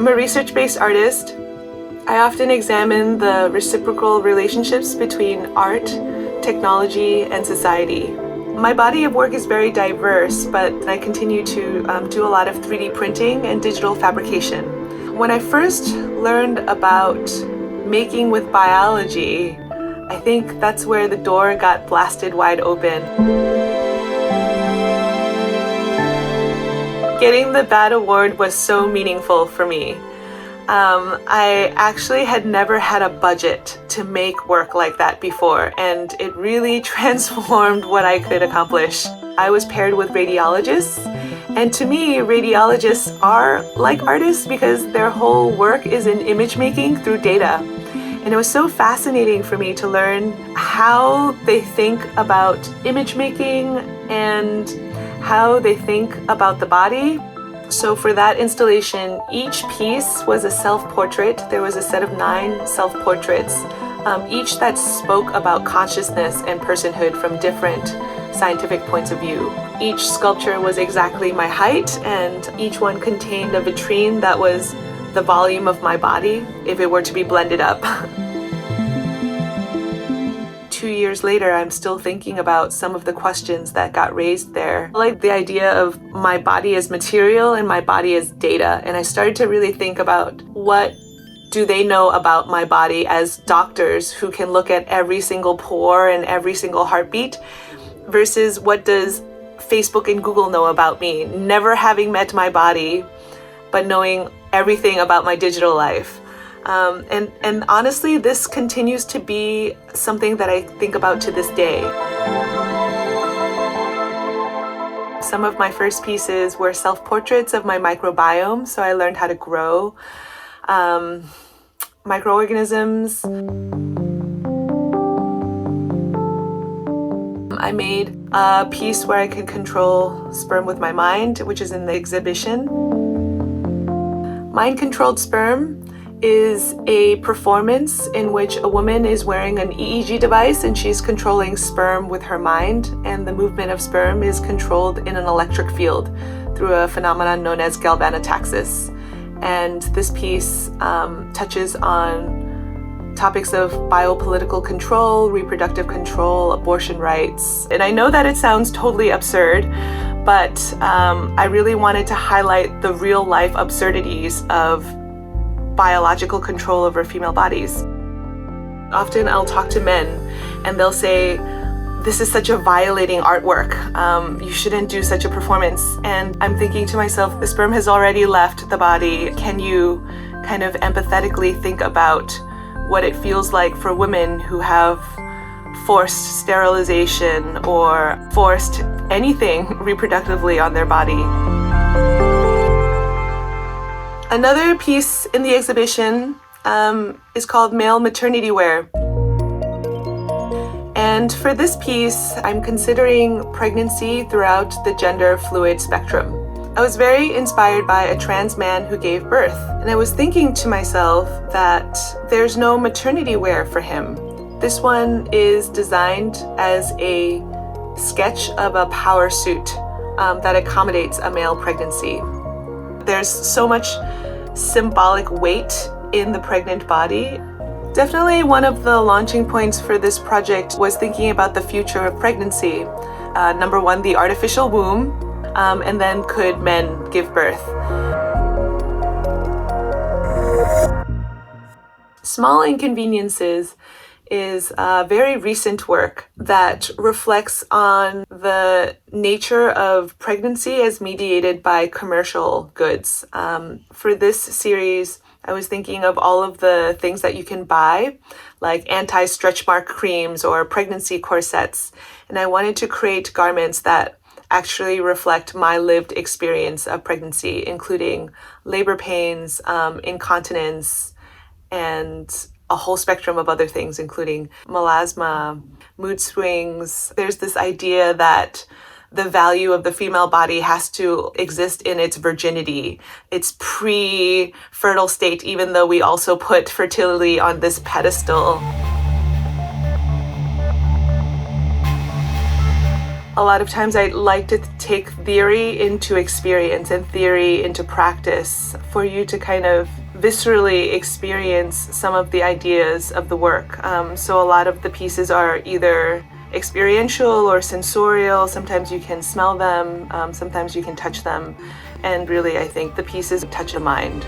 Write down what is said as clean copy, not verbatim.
I'm a research-based artist. I often examine the reciprocal relationships between art, technology, and society. My body of work is very diverse, but I continue to do a lot of 3D printing and digital fabrication. When I first learned about making with biology, I think that's where the door got blasted wide open. Getting the BAD award was so meaningful for me. I actually had never had a budget to make work like that before, and it really transformed what I could accomplish. I was paired with radiologists, and to me, radiologists are like artists because their whole work is in image making through data. And it was so fascinating for me to learn how they think about image making and how they think about the body. So for that installation, each piece was a self-portrait. There was a set of 9 self-portraits, each that spoke about consciousness and personhood from different scientific points of view. Each sculpture was exactly my height, and each one contained a vitrine that was the volume of my body if it were to be blended up. 2 years later, I'm still thinking about some of the questions that got raised there. I like the idea of my body as material and my body as data. And I started to really think about what do they know about my body as doctors who can look at every single pore and every single heartbeat versus what does Facebook and Google know about me, never having met my body, but knowing everything about my digital life. And honestly, this continues to be something that I think about to this day. Some of my first pieces were self-portraits of my microbiome, so I learned how to grow microorganisms. I made a piece where I could control sperm with my mind, which is in the exhibition. Mind Controlled Sperm is a performance in which a woman is wearing an EEG device and she's controlling sperm with her mind, and the movement of sperm is controlled in an electric field through a phenomenon known as galvanotaxis. And this piece touches on topics of biopolitical control, reproductive control, abortion rights. And I know that it sounds totally absurd, but I really wanted to highlight the real life absurdities of biological control over female bodies. Often I'll talk to men and they'll say, this is such a violating artwork. You shouldn't do such a performance. And I'm thinking to myself, the sperm has already left the body. Can you kind of empathetically think about what it feels like for women who have forced sterilization or forced anything reproductively on their body? Another piece in the exhibition is called Male Maternity Wear. And for this piece, I'm considering pregnancy throughout the gender fluid spectrum. I was very inspired by a trans man who gave birth, and I was thinking to myself that there's no maternity wear for him. This one is designed as a sketch of a power suit that accommodates a male pregnancy. There's so much symbolic weight in the pregnant body. Definitely one of the launching points for this project was thinking about the future of pregnancy. Number one, the artificial womb, and then could men give birth? Small Inconveniences is a very recent work that reflects on the nature of pregnancy as mediated by commercial goods. For this series, I was thinking of all of the things that you can buy, like anti-stretch mark creams or pregnancy corsets. And I wanted to create garments that actually reflect my lived experience of pregnancy, including labor pains, incontinence, and a whole spectrum of other things, including melasma, mood swings. There's this idea that the value of the female body has to exist in its virginity, its pre-fertile state, even though we also put fertility on this pedestal. A lot of times I like to take theory into experience and theory into practice for you to kind of viscerally experience some of the ideas of the work. So a lot of the pieces are either experiential or sensorial. Sometimes you can smell them, sometimes you can touch them. And really, I think the pieces touch the mind.